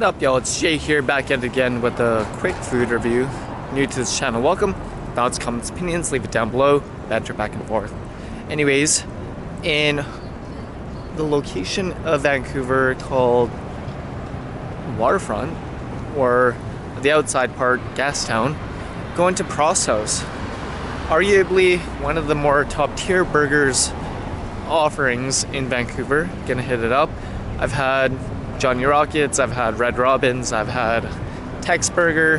What up, y'all? It's Jay here, back at it again with a quick food review. New to this channel, welcome. Thoughts, comments, opinions, leave it down below. Banter back and forth. Anyways, in the location of Vancouver called Waterfront, or the outside part, Gastown, going to Pourhouse. Arguably one of the more top tier burgers offerings in Vancouver. Gonna hit it up. I've had Johnny Rockets, I've had Red Robin's, I've had Tex Burger,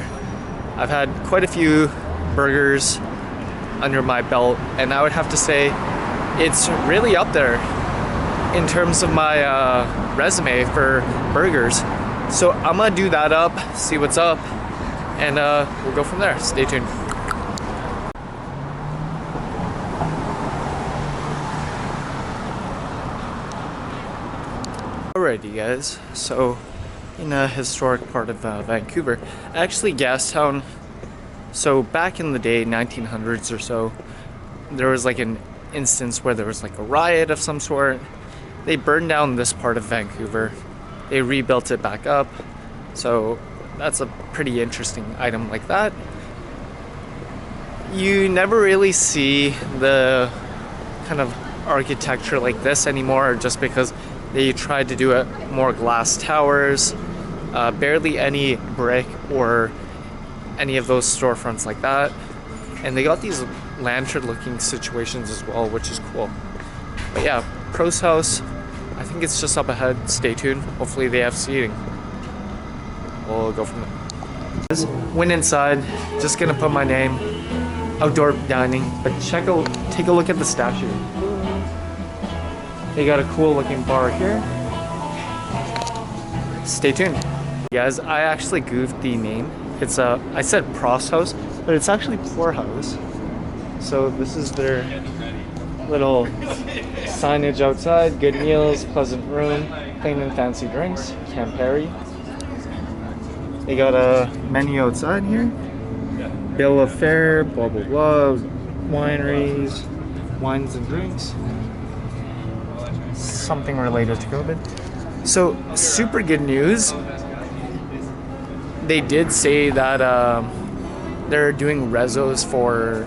I've had quite a few burgers under my belt, and I would have to say it's really up there in terms of my resume for burgers. So I'm gonna do that up, see what's up, and we'll go from there. Stay tuned. Alrighty guys, so in a historic part of Vancouver, actually Gastown, so back in the day, 1900s or so, there was like an instance where there was like a riot of some sort. They burned down this part of Vancouver, they rebuilt it back up, so that's a pretty interesting item like that. You never really see the kind of architecture like this anymore, just because they tried to do it more glass towers, barely any brick or any of those storefronts like that. And they got these lantern looking situations as well, which is cool. But yeah, Pourhouse, I think it's just up ahead. Stay tuned. Hopefully they have seating. We'll go from there. Just went inside, just gonna put my name, outdoor dining, but take a look at the statue. They got a cool looking bar here. Stay tuned. Guys, I actually goofed the name. It's I said Pourhouse, but it's actually Pourhouse. So this is their little signage outside. Good meals, pleasant room, plain and fancy drinks, Campari. They got a menu outside here. Bill of fare, blah blah blah, wineries, wines and drinks. Something related to COVID. So super good news. They did say that they're doing rezos for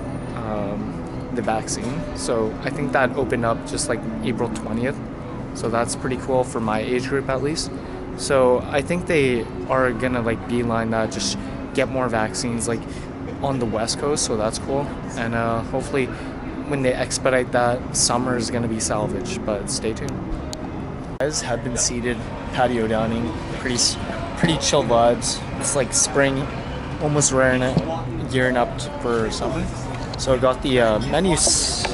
the vaccine. So I think that opened up just like April 20th. So that's pretty cool for my age group at least. So I think they are gonna like beeline that, just get more vaccines like on the West Coast. So that's cool. And hopefully when they expedite that, summer is going to be salvage, but stay tuned. Guys have been seated, patio dining, pretty chill vibes. It's like spring, almost gearing up for summer. So I got the menus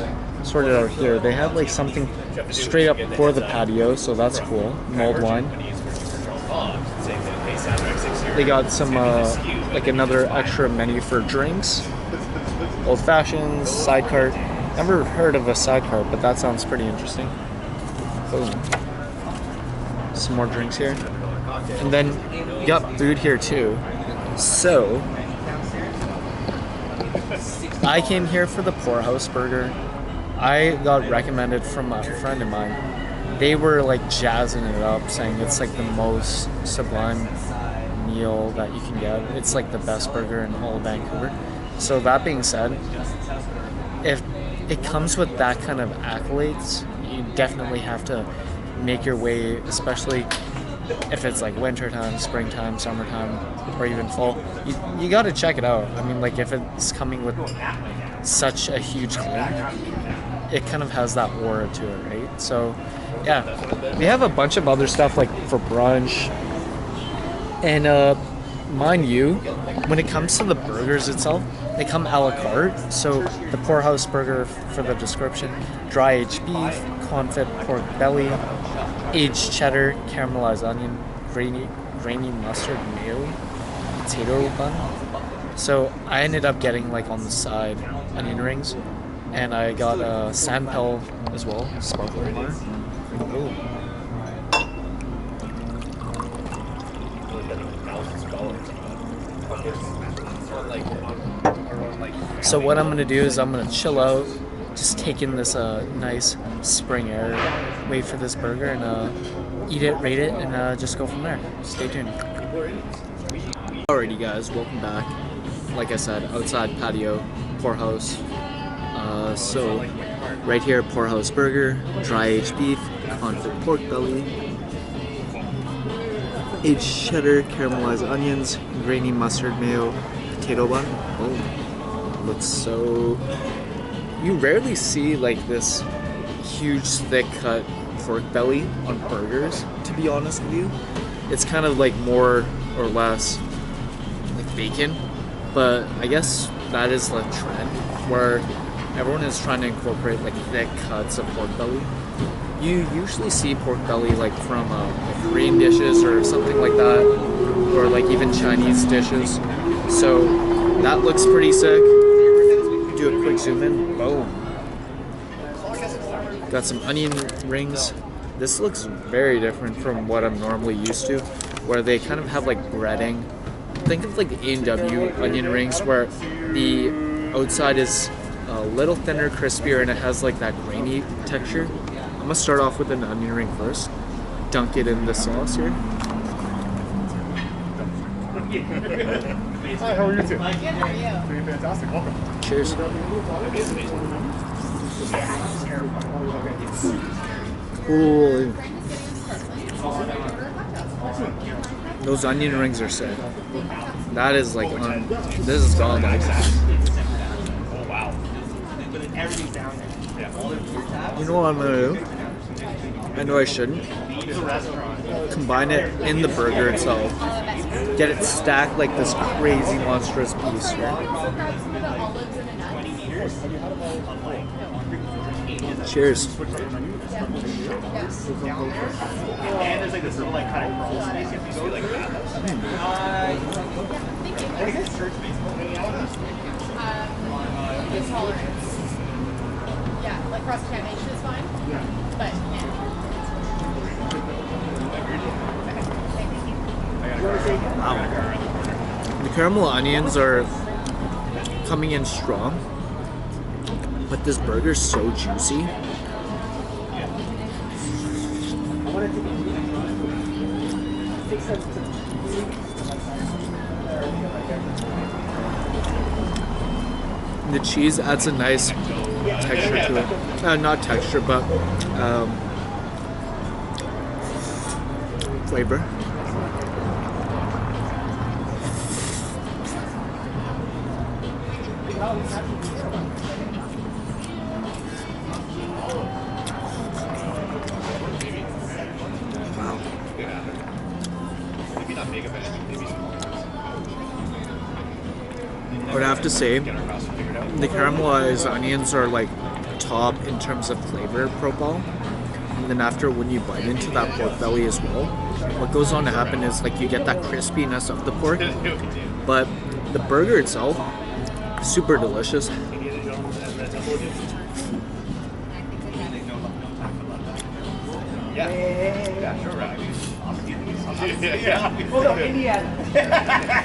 sorted out here. They have like something straight up for the patio, so that's cool. Mulled wine. They got some like another extra menu for drinks, old fashions, side cart. Never heard of a sidecar, but that sounds pretty interesting. Boom. Some more drinks here. And then you got food here too. So I came here for the Pourhouse burger. I got recommended from a friend of mine. They were like jazzing it up, saying it's like the most sublime meal that you can get. It's like the best burger in all of Vancouver. So that being said, if it comes with that kind of accolades, you definitely have to make your way, especially if it's like wintertime, springtime, summertime, or even fall. You got to check it out. I mean, like if it's coming with such a huge claim, it kind of has that aura to it, right? So yeah, we have a bunch of other stuff like for brunch. And mind you, when it comes to the burgers itself, they come a la carte. So the Pourhouse burger, for the description: dry aged beef, confit pork belly, aged cheddar, caramelized onion, grainy mustard mayo, potato bun. So I ended up getting like on the side onion rings, and I got a Sandpel as well, sparkling water. Ooh. So what I'm gonna do is I'm gonna chill out, just take in this nice spring air, wait for this burger, and eat it, rate it, and just go from there. Stay tuned. Alrighty guys, welcome back. Like I said, outside patio, Pourhouse. So right here, Pourhouse burger, dry aged beef, confit pork belly, aged cheddar, caramelized onions, grainy mustard mayo, potato bun. Oh, looks so... You rarely see like this huge thick cut pork belly on burgers, to be honest with you. It's kind of like more or less like bacon, but I guess that is the trend where everyone is trying to incorporate like thick cuts of pork belly. You usually see pork belly like from like Korean dishes or something like that, or like even Chinese dishes. So that looks pretty sick. Do a quick zoom in. Boom. Got some onion rings. This looks very different from what I'm normally used to, where they kind of have like breading. Think of like A&W onion rings where the outside is a little thinner, crispier, and it has like that grainy texture. I'm gonna start off with an onion ring first. Dunk it in the sauce here. Hi, how are you two? Good, how are you? Doing fantastic, welcome. Cheers. Cool. Those onion rings are sick. That is like this is gone. Oh wow. You know what I'm gonna do? I know I shouldn't. Combine it in the burger itself. Get it stacked like this crazy monstrous piece here. Cheers. And there's like this little like kind of crawl space if you go like that. What is this church space? Tolerance. Yeah, like cross-contamination is fine. Yeah. But Wow. The caramel onions are coming in strong, but this burger is so juicy. The cheese adds a nice texture to it. Not texture, but flavor. I would have to say the caramelized onions are like top in terms of flavor profile, and then after when you bite into that pork belly as well, what goes on to happen is like you get that crispiness of the pork, but the burger itself super delicious. Yeah, sure, right. Hold up, Indiana.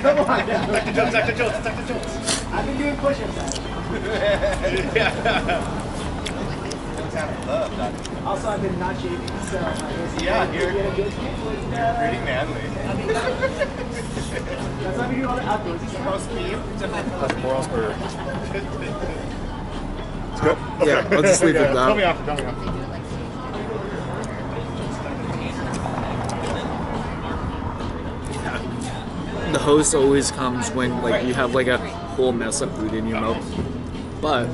Come on. Dr. Jones. I've been doing push-ups. Also, I've been not shaving, so yeah, you're pretty manly. That's why we do all the outdoors. That's Pourhouse burger. It's good? Okay. Yeah, I'll just leave it at that. Tell me after. The host always comes when like you have like a whole mess of food in your mouth, but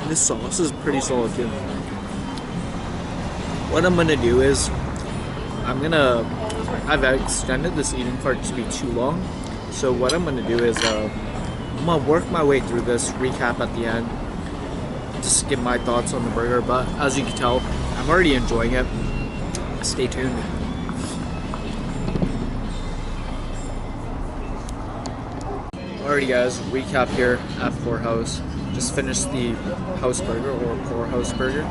this sauce is pretty solid too. What I'm gonna do is I've extended this eating part to be too long, so what I'm gonna do is I'm gonna work my way through this, recap at the end, just give my thoughts on the burger, but as you can tell, I'm already enjoying it. Stay tuned. Alrighty guys, recap here at Pourhouse. Just finished the house burger or Pourhouse burger.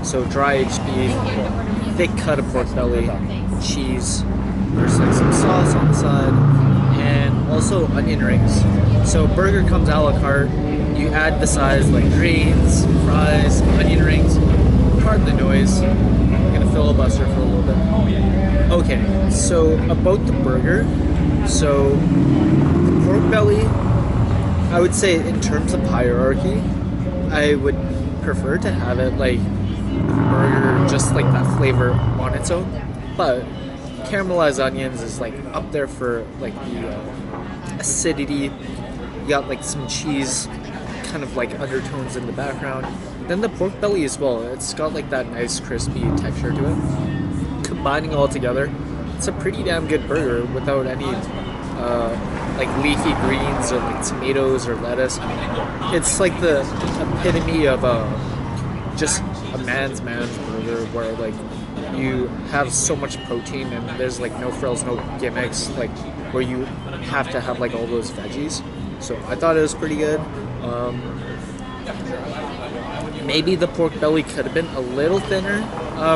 So dry aged beef, thick cut of pork belly, cheese, there's like some sauce on the side, Also onion rings. So burger comes a la carte. You add the size like greens, fries, onion rings. Pardon the noise. I'm gonna filibuster for a little bit. Okay, so about the burger. So the pork belly, I would say in terms of hierarchy, I would prefer to have it like burger, just like that flavor on its own. But caramelized onions is like up there for like the acidity. You got like some cheese kind of like undertones in the background. Then the pork belly as well, it's got like that nice crispy texture to it. Combining all together, it's a pretty damn good burger without any like leafy greens or like tomatoes or lettuce. It's like the epitome of just a man's burger where like you have so much protein and there's like no frills, no gimmicks, like where you have to have like all those veggies. So I thought it was pretty good. Maybe the pork belly could have been a little thinner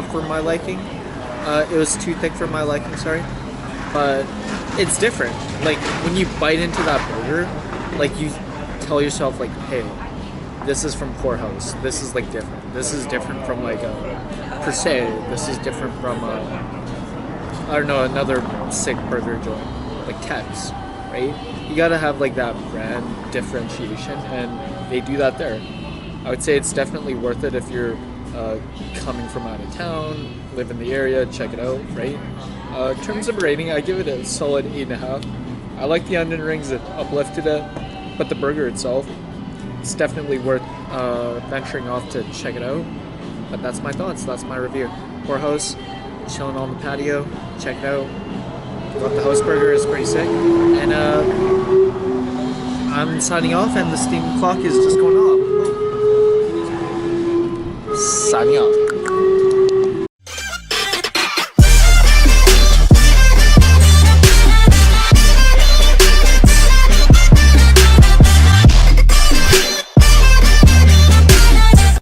for my liking. It was too thick for my liking, sorry. But it's different. Like when you bite into that burger, like you tell yourself like, hey, this is from Pourhouse. This is like different. This is different from like per se. This is different from I don't know, another sick burger joint like Tex, right? You gotta have like that brand differentiation, and they do that there. I would say it's definitely worth it if you're coming from out of town, live in the area, check it out, right? In terms of rating, I give it a solid 8.5. I like the onion rings that uplifted it, but the burger itself, it's definitely worth venturing off to check it out. But that's my thoughts, that's my review. Pourhouse, chilling on the patio, check it out. Thought the house burger is pretty sick. And I'm signing off, and the Steam clock is just going off. Signing off.